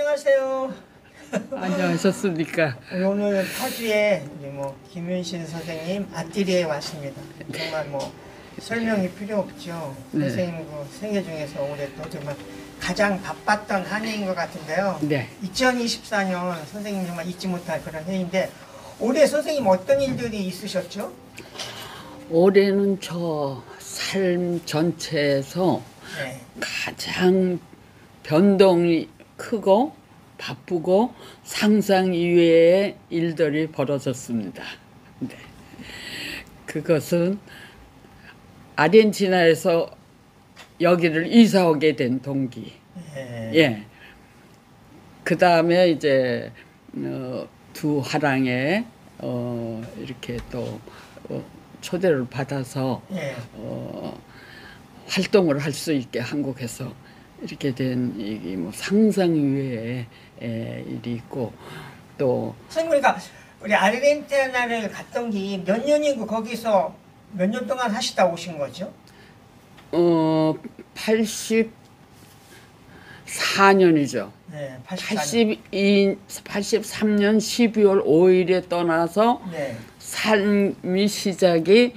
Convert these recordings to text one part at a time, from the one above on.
안녕하세요. 안녕하셨습니까? 오늘 파주에 김윤신 선생님 아띠리에 왔습니다. 정말 설명이 필요 없죠. 네. 선생님 생애 중에서 올해 또 정말 가장 바빴던 한 해인 것 같은데요. 네. 2024년 선생님 정말 잊지 못할 그런 해인데 올해 선생님 어떤 일들이 있으셨죠? 올해는 저 삶 전체에서 네. 가장 변동이 크고 바쁘고 상상 이외의 일들이 벌어졌습니다. 네. 그것은 아르헨티나에서 여기를 이사 오게 된 동기. 네. 예. 그 다음에 이제 두 화랑에 이렇게 또 초대를 받아서 네. 활동을 할 수 있게 한국에서 이렇게 된 이게 상상 이외의 일이 있고 또 선생님 그러니까 우리 아르헨티나를 갔던 게 몇 년이고 거기서 몇 년 동안 하시다 오신 거죠? 84년이죠. 네, 83년 12월 5일에 떠나서 네. 삶이 시작이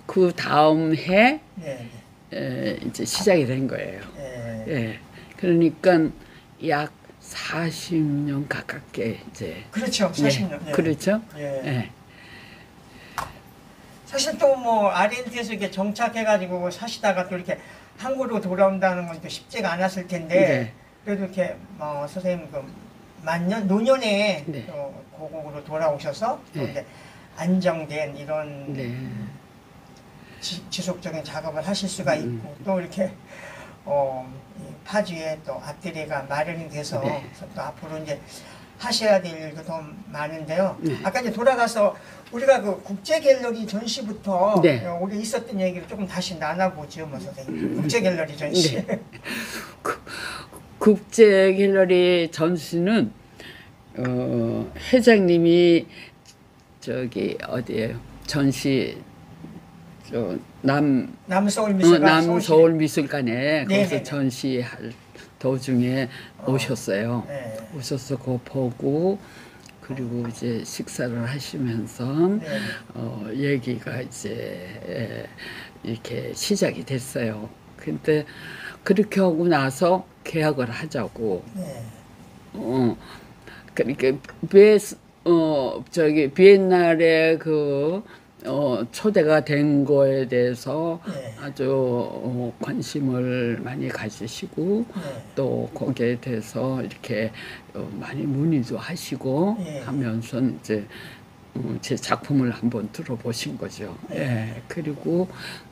그 다음 해 네. 이제 시작이 된 거예요. 네. 예. 그러니까 약 40년 가깝게 이제 그렇죠. 40년. 예. 그렇죠. 예. 예. 사실 또 아르헨티나에서 이렇게 정착해가지고 사시다가 또 이렇게 한국으로 돌아온다는 건 또 쉽지가 않았을 텐데 네. 그래도 이렇게 선생님 노년에 네. 또 고국으로 돌아오셔서 또 네. 이제 안정된 이런 네. 지속적인 작업을 하실 수가 있고 또 이렇게 이 파주에 또 아띠리가 마련이 돼서 네. 또 앞으로 이제 하셔야 될 일도 더 많은데요. 네. 아까 이제 돌아가서 우리가 그 국제 갤러리 전시부터 네. 우리 있었던 얘기를 조금 다시 나눠보죠, 선생님. 국제 갤러리 전시. 네. 국제 갤러리 전시는 회장님이 저기 어디에요? 전시 남서울미술관에 거기서 전시할 도중에 오셨어요. 네. 오셔서 그거 보고 그리고 이제 식사를 하시면서 얘기가 이제 이렇게 시작이 됐어요. 근데 그렇게 하고 나서 계약을 하자고. 네. 그러니까 비엔날에 초대가 된 거에 대해서 네. 아주 관심을 많이 가지시고 네. 또 거기에 대해서 이렇게 많이 문의도 하시고 네. 하면서 이제 제 작품을 한번 들어보신 거죠. 네. 예. 그리고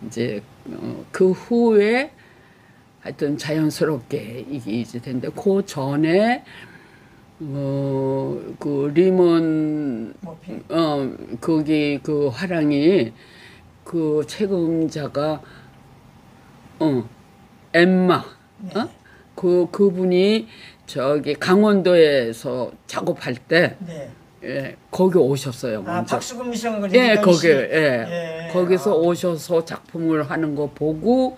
이제 그 후에 하여튼 자연스럽게 이게 이제 됐는데 그 전에 그 리먼 거기 그 화랑이 그 책임자가 엠마 네. 그분이 저기 강원도에서 작업할 때 네. 예, 거기 오셨어요. 먼저. 박수근 미술관 예, 거기 거기서 오셔서 작품을 하는 거 보고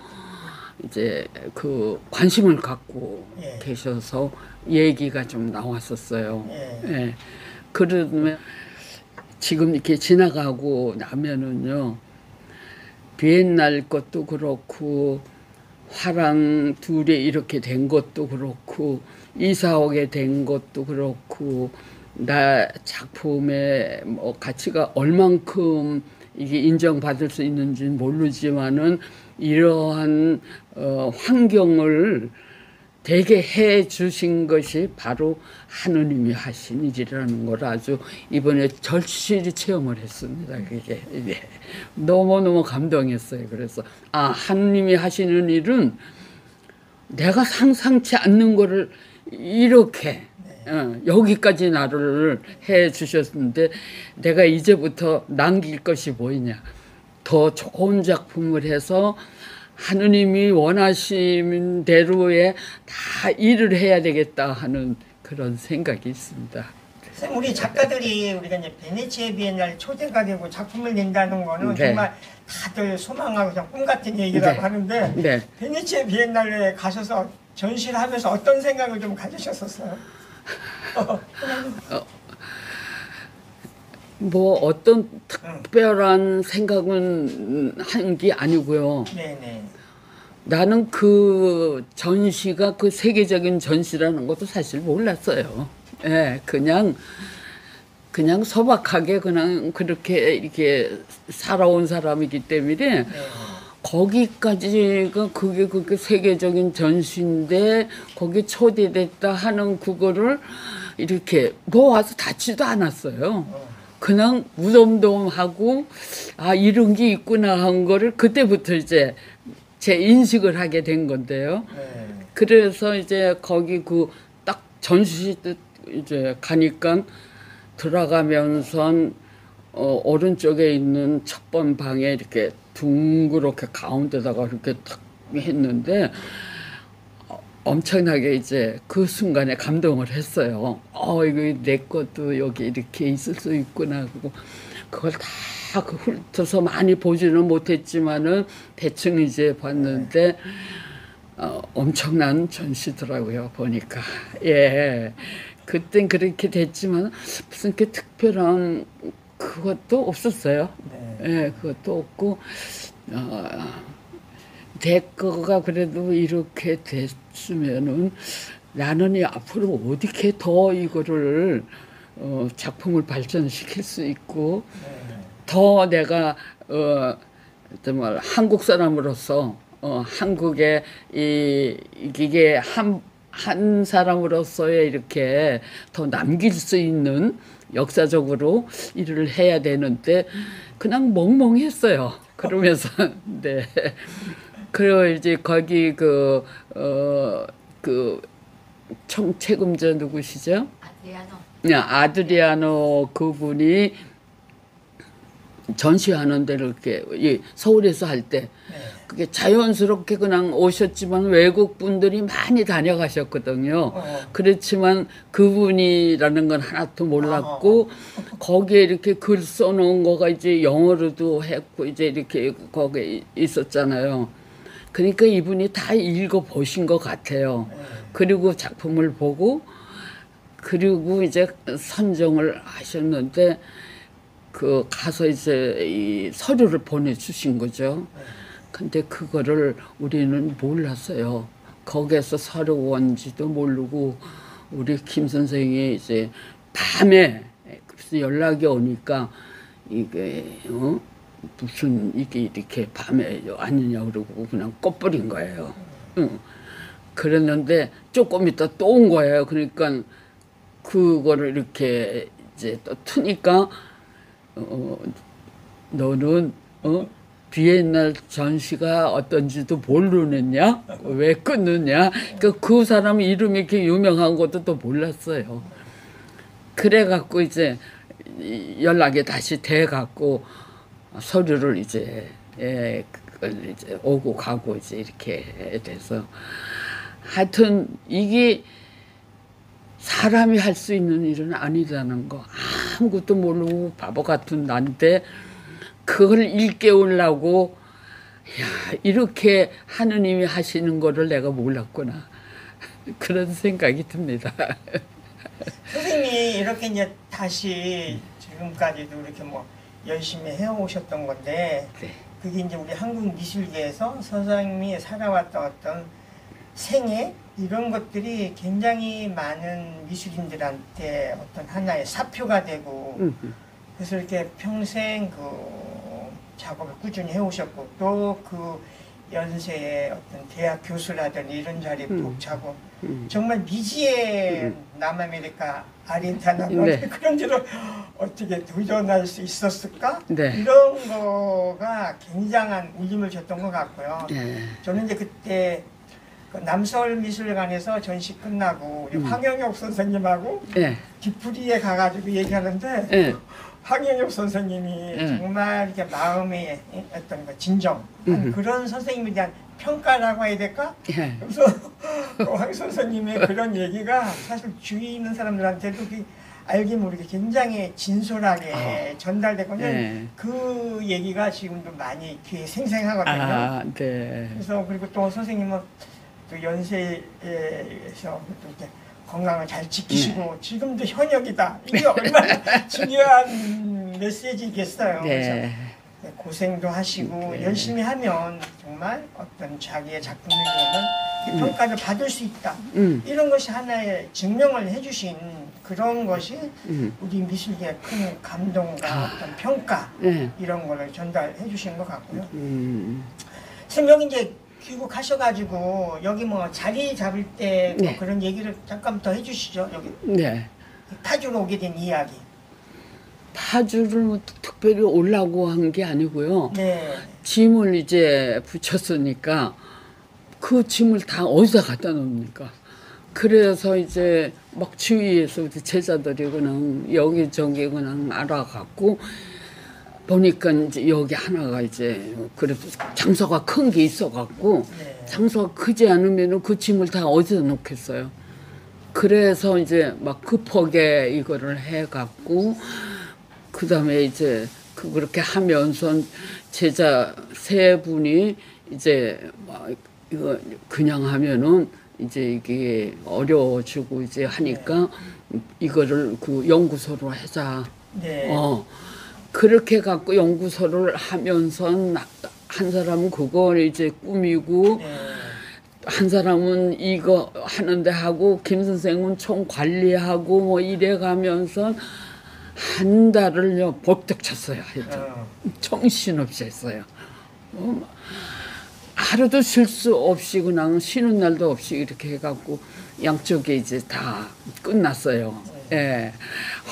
이제 그 관심을 갖고 계셔서 얘기가 좀 나왔었어요. 예. 그러면 지금 이렇게 지나가고 나면은요, 비엔날 것도 그렇고, 화랑 둘이 이렇게 된 것도 그렇고, 이사 오게 된 것도 그렇고, 나 작품의 가치가 얼만큼 이게 인정받을 수 있는지는 모르지만은 이러한 환경을 되게 해 주신 것이 바로 하느님이 하신 일이라는 걸 아주 이번에 절실히 체험을 했습니다. 그게 너무너무 감동했어요. 그래서 하느님이 하시는 일은 내가 상상치 않는 거를 이렇게 여기까지 나를 해 주셨는데 내가 이제부터 남길 것이 뭐이냐, 더 좋은 작품을 해서 하느님이 원하시는 대로에 다 일을 해야 되겠다 하는 그런 생각이 있습니다. 선생님, 우리 작가들이 우리가 이제 베네치아 비엔날 초대가 되고 작품을 낸다는 거는 정말 다들 소망하고 꿈 같은 얘기라고 하는데 베네치아 비엔날에 가셔서 전시를 하면서 어떤 생각을 좀 가지셨었어요? 뭐 어떤 특별한 생각은 한 게 아니고요. 네네. 나는 그 전시가 그 세계적인 전시라는 것도 사실 몰랐어요. 예, 그냥 소박하게 그냥 그렇게 이렇게 살아온 사람이기 때문에 네. 거기까지가 그게 세계적인 전시인데 거기 초대됐다 하는 그거를 이렇게 뭐 와서 닿지도 않았어요. 그냥 무덤덤하고 아 이런 게 있구나 한 거를 그때부터 이제 제 인식을 하게 된 건데요. 네. 그래서 이제 거기 그 딱 전시 때 이제 가니까 들어가면서 오른쪽에 있는 첫 번 방에 이렇게 둥그렇게 가운데다가 이렇게 탁 했는데 엄청나게 이제 그 순간에 감동을 했어요. 이거 내 것도 여기 이렇게 있을 수 있구나. 그리고 그걸 다 그 훑어서 많이 보지는 못했지만은 대충 이제 봤는데 엄청난 전시더라고요. 보니까. 예. 그땐 그렇게 됐지만 무슨 이렇게 특별한 그것도 없었어요. 네. 예, 그것도 없고 내 거가 그래도 이렇게 됐으면은 나는 이 앞으로 어떻게 더 이거를 작품을 발전시킬 수 있고 네. 더 내가 정말 한국 사람으로서 한국의 이게 한 사람으로서의 이렇게 더 남길 수 있는 역사적으로 일을 해야 되는데 그냥 멍멍했어요. 그러면서 네. 그리고 이제 거기 그 총책임자 누구시죠? 아드리아노 그분이 전시하는 데를 이렇게 서울에서 할 때 그게 자연스럽게 그냥 오셨지만 외국 분들이 많이 다녀가셨거든요. 그렇지만 그분이라는 건 하나도 몰랐고 거기에 이렇게 글 써놓은 거가 이제 영어로도 했고 이제 이렇게 거기에 있었잖아요. 그러니까 이분이 다 읽어 보신 것 같아요. 그리고 작품을 보고 그리고 이제 선정을 하셨는데 그 가서 이제 이 서류를 보내주신 거죠. 근데 그거를 우리는 몰랐어요. 거기에서 서류 온지도 모르고 우리 김 선생이 이제 밤에 그래서 연락이 오니까 이게 무슨 이게 이렇게 밤에 아니냐 그러고 그냥 꺼버린 거예요. 그랬는데 조금 있다 또 온 거예요. 그러니까 그거를 이렇게 이제 또 트니까 너는 비엔날 전시가 어떤지도 모르느냐? 왜 끊느냐? 그러니까 그 사람 이름이 이렇게 유명한 것도 또 몰랐어요. 그래갖고 이제 연락이 다시 돼갖고 서류를 이제 그걸 이제 오고 가고 이제 이렇게 돼서 하여튼 이게 사람이 할 수 있는 일은 아니라는 거 아무것도 모르고 바보 같은 나한테 그걸 일깨우려고 야 이렇게 하느님이 하시는 거를 내가 몰랐구나 그런 생각이 듭니다. 선생님이 이렇게 이제 다시 지금까지도 이렇게 뭐 열심히 해오셨던 건데 네. 그게 이제 우리 한국 미술계에서 선생님이 살아왔던 어떤 생애 이런 것들이 굉장히 많은 미술인들한테 어떤 하나의 사표가 되고 그래서 이렇게 평생 그 작업을 꾸준히 해오셨고 또 그 연세에 어떤 대학 교수라든 이런 자리에 푹 차고 정말 미지의 남아메리카 아르헨티나 네. 그런 데로 어떻게 도전할 수 있었을까? 네. 이런 거가 굉장한 울림을 줬던 것 같고요. 네. 저는 이제 그때 그 남서울미술관에서 전시 끝나고 우리 황영혁 선생님하고 네. 뒤풀이에 가가지고 얘기하는데 네. 황영혁 선생님이 정말 이렇게 마음의 어떤 그 진정 그런 선생님에 대한 평가라고 해야 될까? 네. 그래서 황 선생님의 그런 얘기가 사실 주위에 있는 사람들한테도 알게 모르게 굉장히 진솔하게 전달됐거든요. 네. 그 얘기가 지금도 많이 귀에 생생하거든요. 네. 그래서 그리고 또 선생님은 또 연세에서 또 이렇게 건강을 잘 지키시고 지금도 현역이다. 이게 얼마나 중요한 메시지겠어요. 네. 그래서 고생도 하시고 열심히 하면 정말 어떤 자기의 작품을 보면 평가를 받을 수 있다. 이런 것이 하나의 증명을 해주신 그런 것이 우리 미술계의 큰 감동과 어떤 평가 이런 거를 전달해 주신 것 같고요. 선생님 여기 이제 귀국하셔가지고 여기 뭐 자리 잡을 때 뭐 그런 얘기를 잠깐 더 해주시죠. 여기 파주로 오게 된 이야기. 파주를 뭐 특별히 오려고 한 게 아니고요. 짐을 이제 붙였으니까 그 짐을 다 어디다 갖다 놓습니까? 그래서 이제 막 주위에서 제자들이 그냥 여기저기 그냥 알아갖고 보니까 이제 여기 하나가 이제 그래도 장소가 큰 게 있어갖고 장소가 크지 않으면 그 짐을 다 어디다 놓겠어요. 그래서 이제 막 급하게 이거를 해갖고 그 다음에 이제 그렇게 하면서 제자 3분이 이제 막 이거 그냥 하면은 이제 이게 어려워지고 이제 하니까 이거를 그 연구소로 하자. 그렇게 갖고 연구소를 하면서 한 사람은 그걸 이제 꾸미고 한 사람은 이거 하는데 하고 김 선생은 총 관리하고 뭐 이래 가면서 한 달을요 벌떡 쳤어요. 정신없이 했어요. 하루도 쉴 수 없이 그냥 쉬는 날도 없이 이렇게 해갖고 양쪽에 이제 다 끝났어요.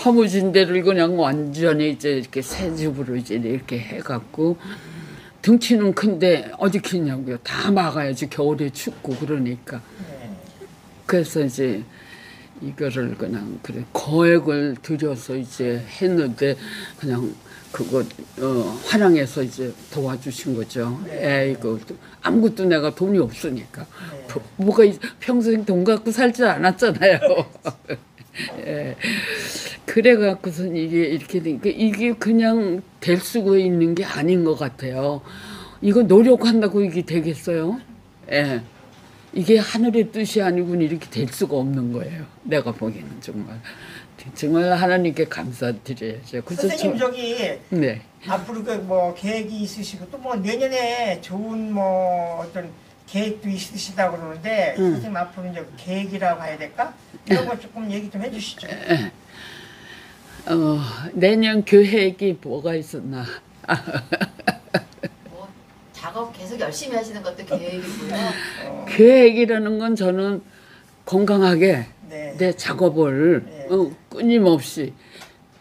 허무진 데를 그냥 완전히 이제 이렇게 새 집으로 이제 이렇게 해갖고 등치는 큰데 어디 키냐고요. 다 막아야지 겨울에 춥고 그러니까. 그래서 이제 이거를 그냥 그래 거액을 들여서 이제 했는데 그냥 그거 화랑에서 이제 도와주신 거죠. 이거 아무것도 내가 돈이 없으니까 뭐가 평생 돈 갖고 살지 않았잖아요. 그래갖고서 이게 이렇게 되니까 이게 그냥 될 수가 있는 게 아닌 것 같아요. 이거 노력한다고 이게 되겠어요? 이게 하늘의 뜻이 아니고는 이렇게 될 수가 없는 거예요. 내가 보기에는 정말 하나님께 감사드려야죠. 선생님 저기 앞으로 그 뭐 계획이 있으시고 또 뭐 내년에 좋은 뭐 어떤 계획도 있으시다고 그러는데 선생님 앞으로 이제 계획이라고 해야 될까? 이런 거 조금 얘기 좀 해주시죠. 내년 계획이 뭐가 있었나? 뭐 작업 계속 열심히 하시는 것도 계획이고요. 계획이라는 건 저는 건강하게 내 작업을 끊임없이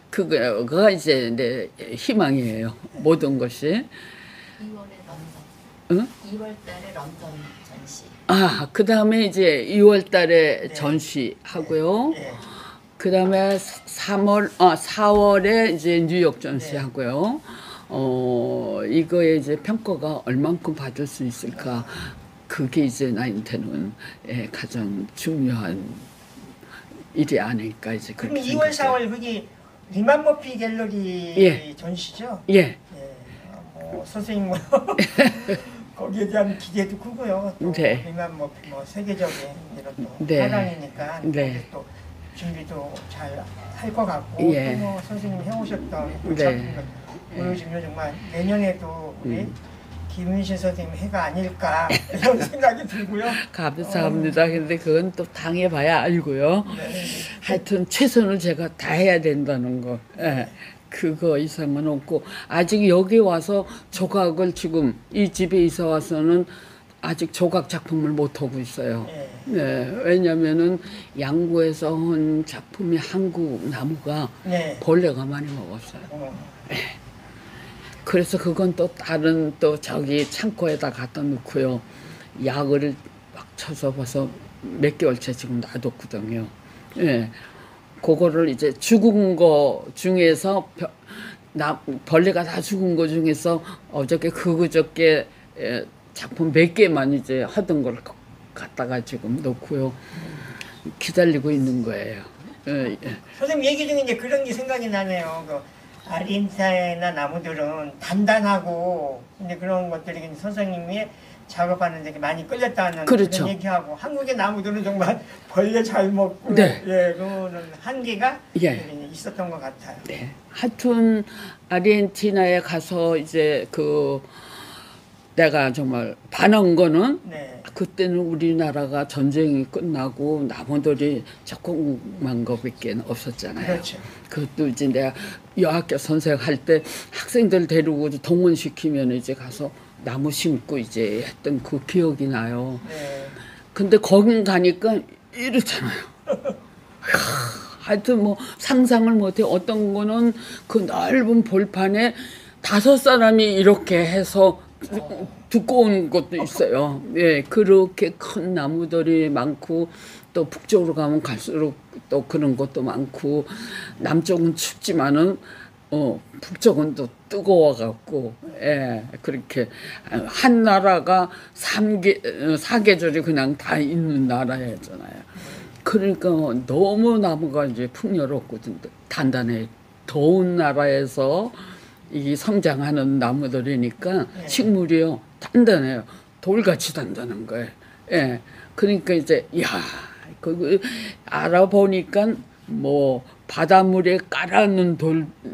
그거가 이제 내 희망이에요. 모든 것이. 2월에 런던. 2월 달에 런던 전시. 그 다음에 이제 2월 달에 전시하고요. 그 다음에 4월에 이제 뉴욕 전시하고요. 이거에 이제 평가가 얼만큼 받을 수 있을까. 그게 이제 나한테는 가장 중요한 일이 아닐까 이제 그럼 그렇게 2월, 4월 그게 리만 머피 갤러리 전시죠? 선생님 거기에 대한 기대도 크고요. 또 리만 머피 뭐 세계적인 이런 또 화랑이니까 또 준비도 잘 할 것 같고 또 뭐 선생님이 해오셨던 그 작품을 보여주면 정말 내년에도 우리 김은신 선생님 해가 아닐까 이런 생각이 들고요. 감사합니다. 근데 그건 또 당해봐야 알고요. 하여튼 최선을 제가 다해야 된다는 거. 그거 이상은 없고 아직 여기 와서 조각을 지금 이 집에 있어 와서는 아직 조각 작품을 못 하고 있어요. 왜냐면은 양구에서 한 작품이 한국 나무가 벌레가 많이 먹었어요. 그래서 그건 또 다른 또 저기 창고에다 갖다 놓고요. 약을 막 쳐서 봐서 몇 개월째 지금 놔뒀거든요. 그거를 이제 죽은 거 중에서 벌레가 다 죽은 거 중에서 어저께 그저께 작품 몇 개만 이제 하던 걸 갖다가 지금 놓고요. 기다리고 있는 거예요. 선생님 얘기 중에 이제 그런 게 생각이 나네요. 아르헨티나나 나무들은 단단하고 근데 그런 것들이 선생님의 작업하는 데 많이 끌렸다는 그렇죠. 그런 얘기하고 한국의 나무들은 정말 벌레 잘 먹고 네. 예, 그거는 한계가 예. 있었던 것 같아요. 네. 하여튼 아르헨티나에 가서 이제 내가 정말 반한 거는 네. 그때는 우리나라가 전쟁이 끝나고 나무들이 조금만 거밖에 없었잖아요. 그렇죠. 그것도 이제 내가 여학교 선생할 때 학생들 데리고 동원시키면 이제 가서 나무 심고 이제 했던 그 기억이 나요. 네. 근데 거긴 가니까 이렇잖아요. 하여튼 뭐 상상을 못해. 어떤 거는 그 넓은 볼판에 5사람이 이렇게 해서 두꺼운 것도 있어요. 예, 그렇게 큰 나무들이 많고 또 북쪽으로 가면 갈수록 또 그런 것도 많고 남쪽은 춥지만은 북쪽은 또 뜨거워갖고 예, 그렇게 한 나라가 4계절이 그냥 다 있는 나라였잖아요. 그러니까 너무 나무가 이제 풍요롭고 단단해. 더운 나라에서 이 성장하는 나무들이니까 식물이요 단단해요. 돌같이 단단한 거예요. 예, 그러니까 이제 그 알아보니까 뭐 바닷물에 깔아놓은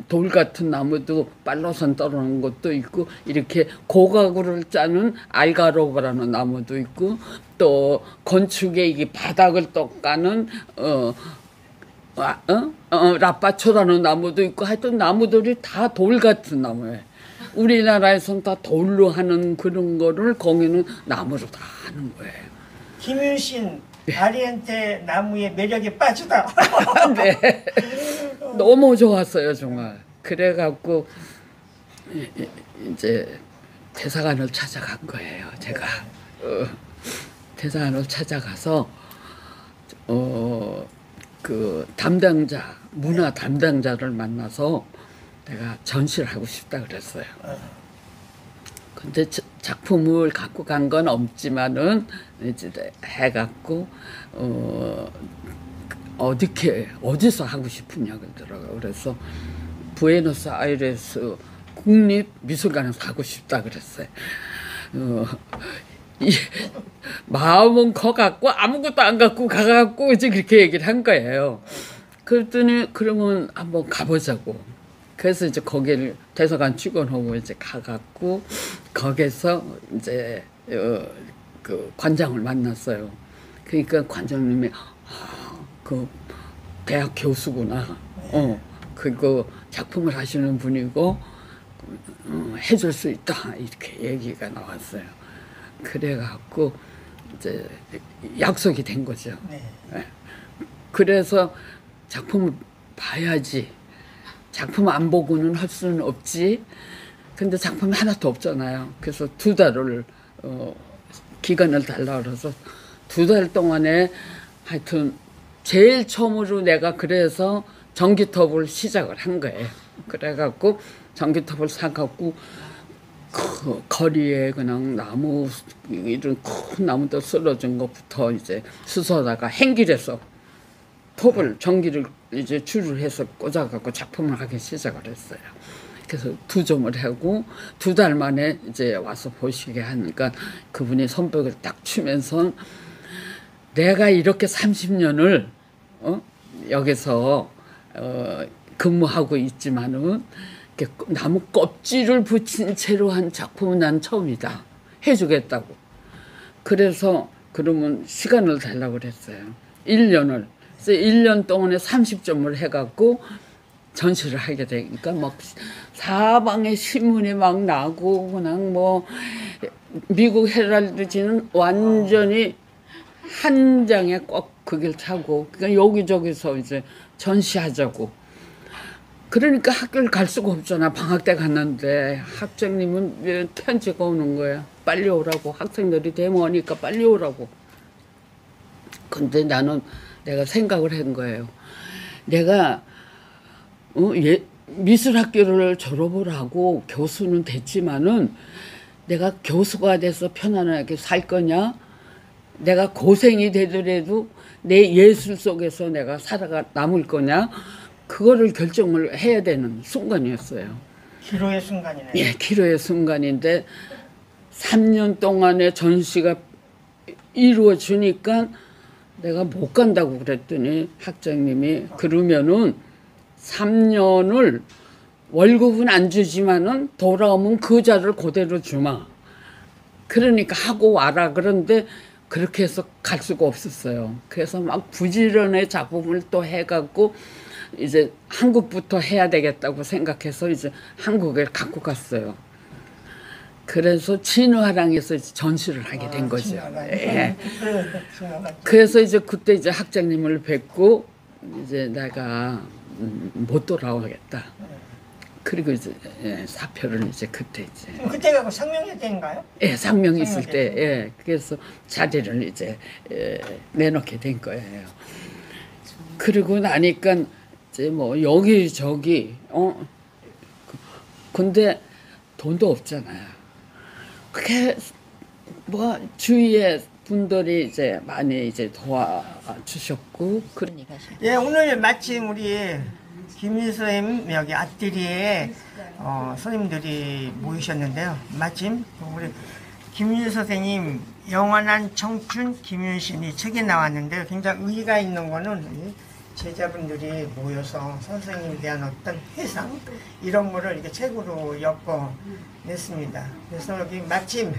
돌 같은 나무도 빨로선 떨어오는 것도 있고 이렇게 고가구를 짜는 알가로바라는 나무도 있고 또 건축에 이게 바닥을 떠까는 라빠초라는 나무도 있고 하여튼 나무들이 다 돌 같은 나무예요. 우리나라에서는 다 돌로 하는 그런 거를 거기는 나무로 다 하는 거예요. 김윤신 아리엔테 나무의 매력에 빠지다. 네. 너무 좋았어요 정말. 그래갖고 이제 대사관을 찾아간 거예요. 제가 대사관을 찾아가서 그 담당자 문화 담당자를 만나서 내가 전시를 하고 싶다 그랬어요. 근데 작품을 갖고 간 건 없지만은 이제 해갖고 어디서 하고 싶으냐 그러더라고요. 그래서 부에노스아이레스 국립미술관에서 하고 싶다 그랬어요. 마음은 커갖고 아무것도 안 갖고 가갖고 이제 그렇게 얘기를 한 거예요. 그랬더니 그러면 한번 가보자고. 그래서 이제 거기를 대사관 직원하고 이제 가갖고 거기서 이제 그 관장을 만났어요. 그러니까 관장님이 그 대학 교수구나. 그거 작품을 하시는 분이고 해줄 수 있다 이렇게 얘기가 나왔어요. 그래갖고 이제 약속이 된 거죠. 네. 그래서 작품을 봐야지. 작품 안 보고는 할 수는 없지. 근데 작품이 하나도 없잖아요. 그래서 2달을 기간을 달라 그래서 2달 동안에 하여튼 제일 처음으로 내가 그래서 전기톱을 시작을 한 거예요. 그래갖고 전기톱을 사갖고 그 거리에 그냥 나무 이런 큰 나무도 쓰러진 것부터 이제 수서다가 행길에서 톱을 전기를 이제 줄을 해서 꽂아갖고 작품을 하기 시작을 했어요. 그래서 2점을 하고 2달 만에 이제 와서 보시게 하니까 그분이 손뼉을 딱 치면서 내가 이렇게 30년을 여기서 근무하고 있지만은 나무 껍질을 붙인 채로 한 작품은 난 처음이다. 해주겠다고. 그래서 그러면 시간을 달라고 그랬어요. 1년을. 그래서 1년 동안에 30점을 해갖고 전시를 하게 되니까 막 사방에 신문이 막 나고 그냥 뭐 미국 헤럴드지는 완전히 한 장에 꼭 그걸 차고 그러니까 여기저기서 이제 전시하자고. 그러니까 학교를 갈 수가 없잖아. 방학 때 갔는데 학장님은 편지가 오는 거야. 빨리 오라고. 학생들이 데모하니까 빨리 오라고. 근데 나는 내가 생각을 한 거예요. 내가 미술학교를 졸업을 하고 교수는 됐지만은 내가 교수가 돼서 편안하게 살 거냐? 내가 고생이 되더라도 내 예술 속에서 내가 살아가 남을 거냐? 그거를 결정을 해야 되는 순간이었어요. 기로의 순간이네요. 예, 기로의 순간인데 3년 동안의 전시가 이루어지니까 내가 못 간다고 그랬더니 학장님이 그러면은 3년을 월급은 안 주지만은 돌아오면 그 자를 그대로 주마. 그러니까 하고 와라. 그런데 그렇게 해서 갈 수가 없었어요. 그래서 막 부지런히 작품을 또 해갖고 이제 한국부터 해야 되겠다고 생각해서 이제 한국에 갖고 갔어요. 그래서 진화랑에서 이제 전시를 하게 된 거죠. 예. 그래서 이제 그때 이제 학장님을 뵙고 이제 내가 못 돌아오겠다. 그리고 이제 사표를 이제 그때 이제 그때가 그 상명회 때인가요? 예, 상명이 있을 때 예. 그래서 자리를 이제 내놓게 된 거예요. 그리고 나니까 이제 뭐 여기저기 근데 돈도 없잖아요. 그게 뭐 주위에 분들이 이제 많이 이제 도와주셨고 그러니까 예, 오늘 마침 우리 김윤 선생님 여기 아뜨리에 선생님들이 모이셨는데요. 마침 우리 김윤 선생님 영원한 청춘 김윤신이 책에 나왔는데 굉장히 의의가 있는 거는 제자분들이 모여서 선생님에 대한 어떤 회상 이런 거를 이렇게 책으로 엮어냈습니다. 그래서 여기 마침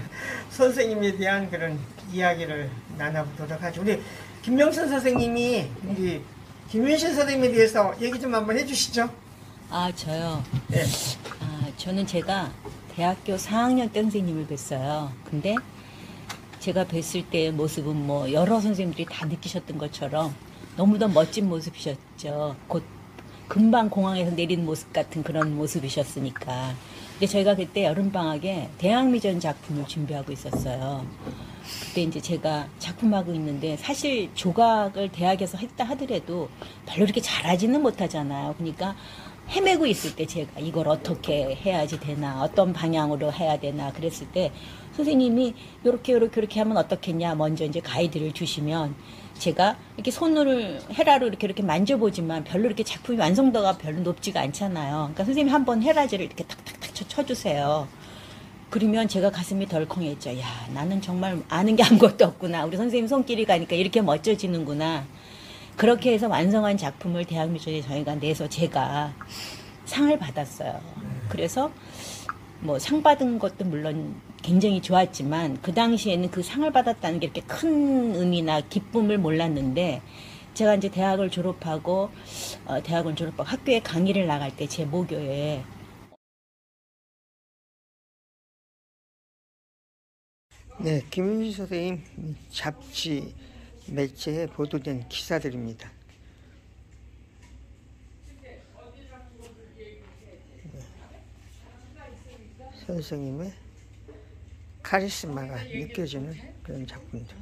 선생님에 대한 그런 이야기를 나눠보도록 하죠. 우리 김명선 선생님이 우리 김윤신 선생님에 대해서 얘기 좀 한번 해주시죠. 아, 저요? 네. 저는 제가 대학교 4학년 때 선생님을 뵀어요. 근데 제가 뵀을 때의 모습은 뭐 여러 선생님들이 다 느끼셨던 것처럼 너무도 멋진 모습이셨죠. 곧 금방 공항에서 내리는 모습 같은 그런 모습이셨으니까. 근데 저희가 그때 여름방학에 대학미전 작품을 준비하고 있었어요. 그때 이제 제가 작품하고 있는데 사실 조각을 대학에서 했다 하더라도 별로 이렇게 잘하지는 못하잖아요. 그러니까 헤매고 있을 때 제가 이걸 어떻게 해야지 되나, 어떤 방향으로 해야 되나 그랬을 때 선생님이 요렇게 하면 어떻겠냐 먼저 이제 가이드를 주시면 제가 이렇게 손으로 헤라로 이렇게 만져보지만 별로 이렇게 작품이 완성도가 별로 높지가 않잖아요. 그러니까 선생님이 한번 헤라지를 이렇게 탁탁탁 쳐주세요. 그러면 제가 가슴이 덜컹했죠. 야, 나는 정말 아는 게 아무것도 없구나. 우리 선생님 손길이 가니까 이렇게 멋져지는구나. 그렇게 해서 완성한 작품을 대학미전에 저희가 내서 제가 상을 받았어요. 그래서 뭐 상 받은 것도 물론 굉장히 좋았지만 그 당시에는 그 상을 받았다는 게 이렇게 큰 의미나 기쁨을 몰랐는데 제가 이제 대학원 졸업하고 학교에 강의를 나갈 때 제 모교에 네, 김윤신 선생님 잡지 매체에 보도된 기사들입니다. 선생님의 카리스마가 느껴지는 그런 작품들.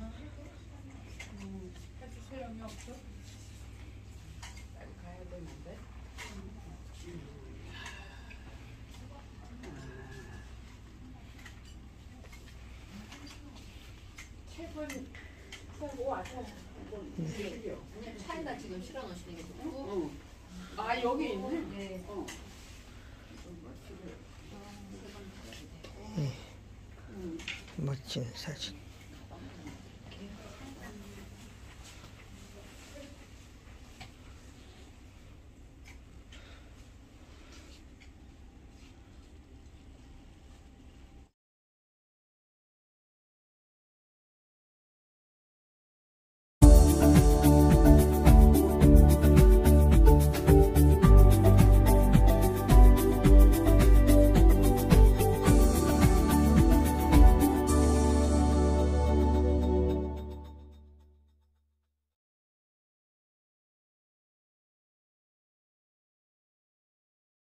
차에다 지금 실어 놓으시는 게 좋고. 아, 여기 있네. 멋진 사진.